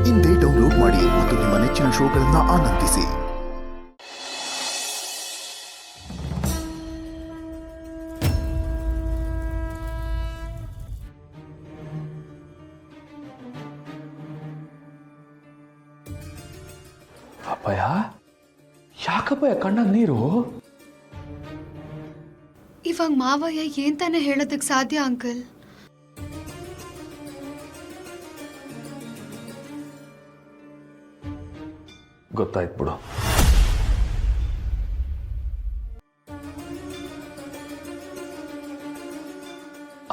ಇಂದೇ ಡೌನ್ಲೋಡ್ ಮಾಡಿ ಮತ್ತು ನಿಮ್ಮ ನೆಚ್ಚಿನ ಶೋಗಳನ್ನು ಆನಂದಿಸಿ. ಅಪ್ಪಯ್ಯ, ಯಾಕಪ್ಪಯ್ಯ ಕಣ್ಣಾಗ ನೀರು? ಇವಾಗ ಮಾವಯ್ಯ ಏನ್ ತಾನೇ ಹೇಳೋದಕ್ಕೆ ಸಾಧ್ಯ ಅಂಕಲ್? ಗೊತ್ತಾಯ್ತು ಬಿಡು.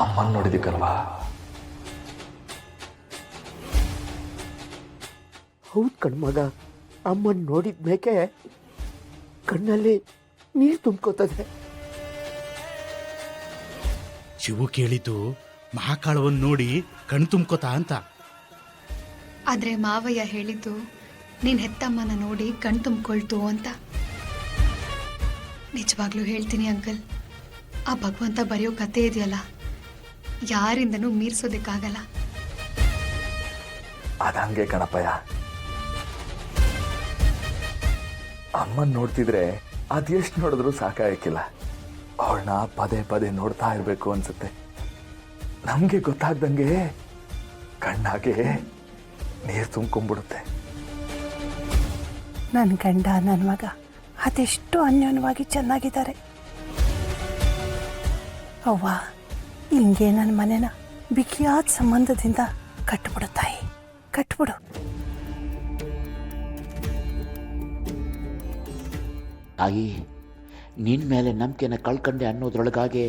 ಅಮ್ಮನ್ ನೋಡಿದಿಕ್ಕಲ್ವಾ? ಹೌದು ಕಣ್ಮಗ, ಅಮ್ಮನ್ ನೋಡಿದ್ಮೇಕೆ ಕಣ್ಣಲ್ಲಿ ನೀರು ತುಂಬ್ಕೋತದೆ. ಶಿವು ಕೇಳಿದ್ದು ಮಹಾಕಾಳವನ್ನು ನೋಡಿ ಕಣ್ ತುಂಬ್ಕೋತಾ ಅಂತ. ಆದ್ರೆ ಮಾವಯ್ಯ ಹೇಳಿದ್ದು ನೀನ್ ಹೆತ್ತಮ್ಮನ ನೋಡಿ ಕಣ್ ತುಂಬಿಕೊಳ್ತು ಅಂತ. ನಿಜವಾಗ್ಲೂ ಹೇಳ್ತೀನಿ ಅಂಕಲ್, ಆ ಭಗವಂತ ಬರೆಯೋ ಕತೆ ಇದೆಯಲ್ಲ, ಯಾರಿಂದನೂ ಮೀರ್ಸೋದಕ್ಕಾಗಲ್ಲ. ಅದಂಗೆ ಕಣಪ್ಪಯ್ಯ. ಅಮ್ಮನ್ ನೋಡ್ತಿದ್ರೆ ಅದೆಷ್ಟು ನೋಡಿದ್ರು ಸಾಕಾಗಿಲ್ಲ. ಅವಳನ್ನ ಪದೇ ಪದೇ ನೋಡ್ತಾ ಇರ್ಬೇಕು ಅನ್ಸುತ್ತೆ. ನಮ್ಗೆ ಗೊತ್ತಾಗ್ದಂಗೆ ಕಣ್ಣಾಗೆ ನೀರು ತುಂಬ್ಕೊಂಡ್ಬಿಡುತ್ತೆ. ನನ್ನ ಗಂಡ ನನ್ನ ಮಗ ಅದೆಷ್ಟು ಅನ್ಯೋನ್ಯವಾಗಿ ಚೆನ್ನಾಗಿದ್ದಾರೆ. ಅವ್ವ, ಹಿಂಗೆ ನನ್ನ ಮನೆನ ಬಿಗಿಯಾದ ಸಂಬಂಧದಿಂದ ಕಟ್ಬಿಡು ತಾಯಿ, ಕಟ್ಬಿಡು. ತಾಯಿ, ನಿನ್ನ ಮೇಲೆ ನಂಬಿಕೆನ ಕಳ್ಕೊಂಡೆ ಅನ್ನೋದ್ರೊಳಗಾಗೆ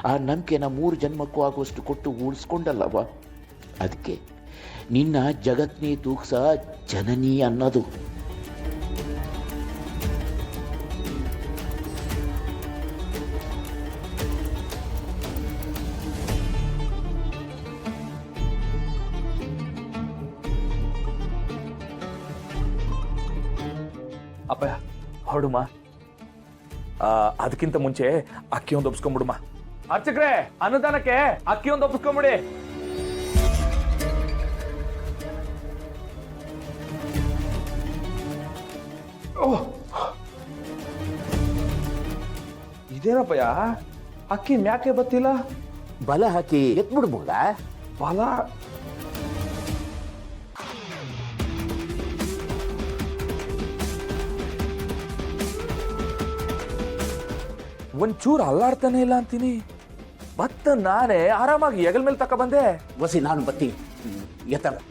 ಆ ನಂಬಿಕೆನ 3 ಜನ್ಮಕ್ಕೂ ಆಗುವಷ್ಟು ಕೊಟ್ಟು ಉಳಿಸ್ಕೊಂಡಲ್ಲವ. ಅದಕ್ಕೆ ನಿನ್ನ ಜಗತ್ನಿ ತೂಗ್ಸ ಜನನಿ ಅನ್ನೋದು. ಅಪ್ಪಯ್ಯ ಹೊರಡುಮ. ಅದಕ್ಕಿಂತ ಮುಂಚೆ ಅಕ್ಕಿ ಒಂದು ಒಪ್ಸ್ಕೊಂಡ್ಬಿಡುಮ. ಅರ್ಚಕ್ರೆ, ಅನುದಾನಕ್ಕೆ ಅಕ್ಕಿ ಒಂದು ಒಪ್ಸ್ಕೊಂಡ್ಬಿಡಿ. ಇದೇನಪ್ಪಯ್ಯ, ಅಕ್ಕಿ ಮ್ಯಾಕೆ ಬತ್ತಿಲ್ಲ? ಬಲ ಹಾಕಿ ಎತ್ಬಿಡ್ಬೋದ? ಬಲ ಒಂಚೂರು ಅಲ್ಲಾಡ್ತಾನೆ ಇಲ್ಲ ಅಂತೀನಿ. ಭತ್ತ ನಾನೇ ಆರಾಮಾಗಿ ಹೆಗಲ್ ಮೇಲೆ ತಕ ಬಂದೆ. ವಸಿ ನಾನು ಬತ್ತಿ ಎತ್ತಲ್ಲ.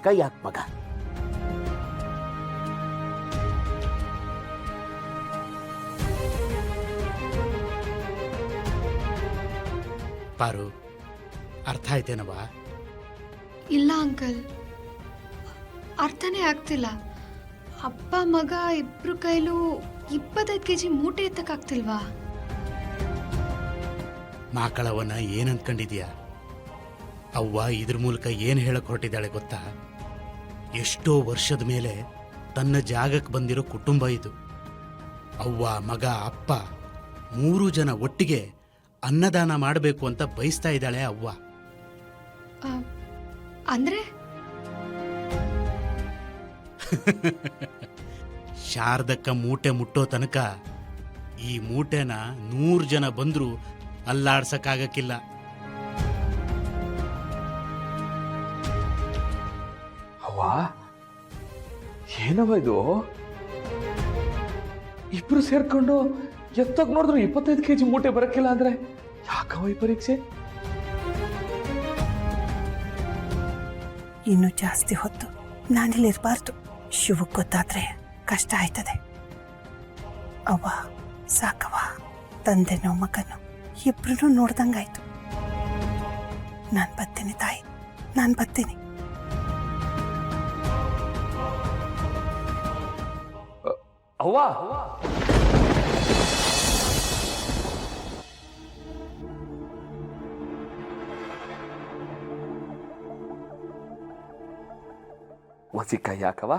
ಕೈ ಹಾಕ್ ಮಗ. ಪಾರು, ಅರ್ಥ ಆಯ್ತೇನವಾ? ಇಲ್ಲ ಅಂಕಲ್, ಅರ್ಥನೇ ಆಗ್ತಿಲ್ಲ. ಅಪ್ಪ ಮಗ ಇಬ್ರು ಕೈಲೂ 25 kg ಮೂಟೆ ಎತ್ತಕ್ಕಾಗ್ತಿಲ್ವಾ? ಮಕ್ಕಳವನ್ನ ಏನ್ ಅನ್ಕೊಂಡಿದ್ಯಾ? ಅವ್ವ ಇದ್ರ ಮೂಲಕ ಏನ್ ಹೇಳಕ್ ಹೊರಟಿದ್ದಾಳೆ ಗೊತ್ತಾ? ಎಷ್ಟೋ ವರ್ಷದ ಮೇಲೆ ತನ್ನ ಜಾಗಕ್ಕೆ ಬಂದಿರೋ ಕುಟುಂಬ ಇದು. ಅವ್ವ, ಮಗ, ಅಪ್ಪ 3 ಜನ ಒಟ್ಟಿಗೆ ಅನ್ನದಾನ ಮಾಡಬೇಕು ಅಂತ ಬಯಸ್ತಾ ಇದ್ದಾಳೆ ಅವ್ವ. ಅಂದ್ರೆ ಶಾರದಕ್ಕ ಮೂಟೆ ಮುಟ್ಟೋ ತನಕ ಈ ಮೂಟೆನ 100 ಜನ ಬಂದ್ರು ಅಲ್ಲಾಡ್ಸಕ್ಕಾಗಕ್ಕಿಲ್ಲ. ಅವ್ವ, ಏನವ ಇದು? ಇಬ್ರು ಸೇರ್ಕೊಂಡು ಎತ್ತಕ್ ನೋಡಿದ್ರು 25 kg ಮೂಟೆ ಬರಕ್ಕಿಲ್ಲ ಅಂದ್ರೆ ಯಾಕವ ಈ ಪರೀಕ್ಷೆ? ಇನ್ನು ಜಾಸ್ತಿ ಹೊತ್ತು ನಾನಿಲ್ಲಿರಬಾರ್ದು. ಶಿವಕ್ಕೆ ಗೊತ್ತಾದ್ರೆ ಕಷ್ಟ ಆಯ್ತದೆ. ಅವ್ವ ಸಾಕವ್ವ, ತಂದೆನೋ ಮಗನೋ ಇಬ್ರು ನೋಡ್ದಂಗಾಯ್ತು. ನಾನು ಬರ್ತೀನಿ ತಾಯಿ, ನಾನು ಬರ್ತೀನಿ. ಅವ್ವ ಒಸಿಕಾಯಿ ಯಾಕವ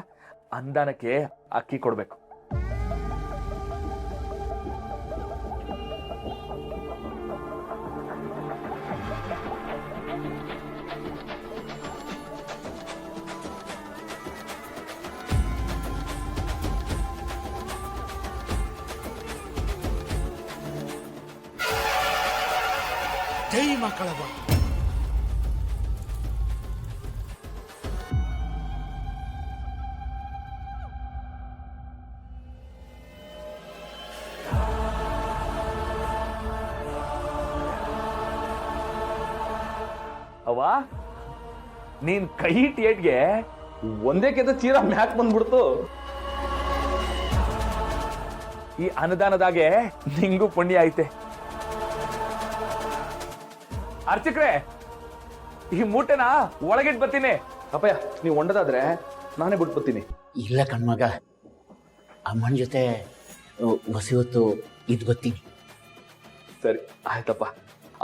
ಅಂದಾನಕ್ಕೆ ಅಕ್ಕಿ ಕೊಡ್ಬೇಕು. ಜೈ ಮಕ್ಕಳವ್ವ. ಅವ್ವ ನೀನ್ ಕೈ ಟೇಟ್ಗೆ ಒಂದೇ ಕೆತ್ತ ಚೀರ ಮ್ಯಾಕ್ ಬಂದ್ಬಿಡ್ತು. ಈ ಅನುದಾನದಾಗೆ ನಿಂಗೂ ಪುಣ್ಯ ಐತೆ. ಅರ್ಚಕ್ರೆ ಈ ಮೂಟೆನ ಒಳಗಿಟ್ ಬರ್ತೀನಿ. ಅಪ್ಪಯ್ಯ ನೀವು ಒಂಡದಾದ್ರೆ ನಾನೇ ಬಿಟ್ಟು ಬರ್ತೀನಿ. ಇಲ್ಲ ಕಣ್ಮಗ, ಅಮ್ಮನ ಜೊತೆ ಹೊಸಿ ಹೊತ್ತು ಇದ್ ಬರ್ತೀನಿ. ಸರಿ ಆಯ್ತಪ್ಪ.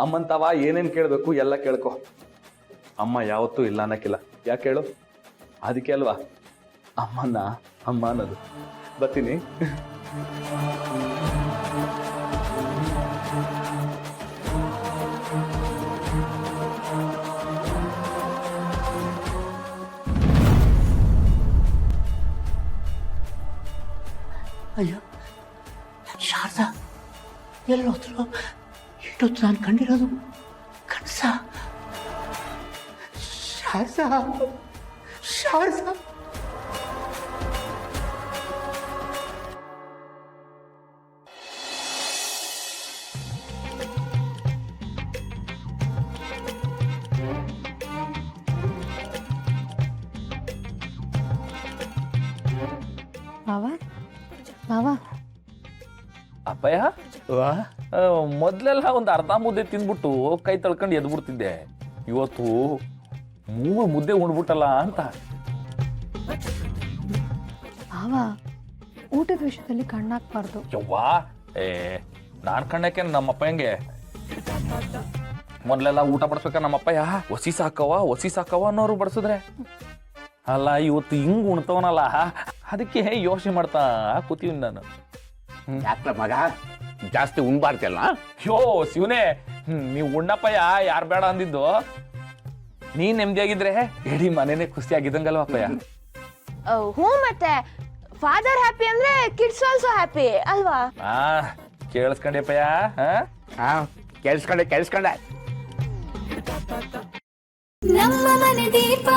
ಅಮ್ಮಂತವ ಏನೇನ್ ಕೇಳ್ಬೇಕು ಎಲ್ಲ ಕೇಳ್ಕೊ. ಅಮ್ಮ ಯಾವತ್ತೂ ಇಲ್ಲ ಅನ್ನಕ್ಕಿಲ್ಲ. ಯಾಕೆ ಹೇಳು? ಅದಕ್ಕೆ ಅಲ್ವಾ ಅಮ್ಮನ ಅಮ್ಮ ಅನ್ನೋದು. ಬರ್ತೀನಿ. ಅಯ್ಯೋ ಶಾರದಾ ಎಲ್ಲೋದ್ರು? ಇಷ್ಟೊತ್ತು ನಾನು ಕಂಡಿರೋದು ಕನಸ? ಶಾರದಾ ಶಾರದಾ ಅಪ್ಪಯ್ಯ ಮೊದ್ಲೆಲ್ಲ ಒಂದು ಅರ್ಧ ಮುದ್ದೆ ತಿಂದ್ಬಿಟ್ಟು ಕೈ ತಳ್ಕೊಂಡು ಎದ್ಬಿಡ್ತಿದ್ದೆ. ಇವತ್ತು 3 ಮುದ್ದೆ ಉಣ್ಬಿಟ್ಟಲ್ಲ ಅಂತ. ಮಾವ ಊಟದ ವಿಷಯದಲ್ಲಿ ಕಣ್ಣಾಕ್ಬಾರ್ದು. ಯವ್ವಾ ನಾನ್ ಕಣ್ಣಕ್ಕೆ ನಮ್ಮಪ್ಪ ಹೆಂಗೆ ಮೊದ್ಲೆಲ್ಲ ಊಟ ಬಡಿಸ್ಬೇಕ ನಮ್ಮಪ್ಪಯ್ಯ ಒಸಿ ಸಾಕವ ಅನ್ನೋರು ಬಡಿಸಿದ್ರೆ. ಅಲ್ಲ ಇವತ್ತು ಹಿಂಗ್ ಉಣ್ತವನಲ್ಲ, ಅದಕ್ಕೆ ಯೋಚನೆ ಮಾಡ್ತಾ ಕೂತೀವಿ ನಾನು. ಯಾಕ್ಲ ಮಗ ಜಾಸ್ತಿ ಉಣ್ಬಾರ್ದಲ್ಲ? ಯೋ ಶಿವನೇ, ನೀವು ಉಣ್ಣಪ್ಪಯ್ಯ ಯಾರು ಬೇಡ ಅಂದಿದ್ದು. ನೀನ್ ನೆಮ್ಮದಿಯಾಗಿದ್ರೆ ಇಡೀ ಮನೇನೆ ಖುಷಿಯಾಗಿದ್ದಂಗಲ್ವ ಅಪ್ಪಯ್ಯ? ಹ್ಞೂ, ಮತ್ತೆ ಫಾದರ್ ಹ್ಯಾಪಿ ಅಂದ್ರೆ ಕಿಡ್ಸ್ ಆಲ್ಸೋ ಹ್ಯಾಪಿ ಅಲ್ವಾ? ಕೇಳಿಸ್ಕೊಂಡೆಪ್ಪಯ್ಯ? ಕೇಳಿಸ್ಕೊಂಡೆ. ನಮ್ಮ ಮನೆ ದೀಪ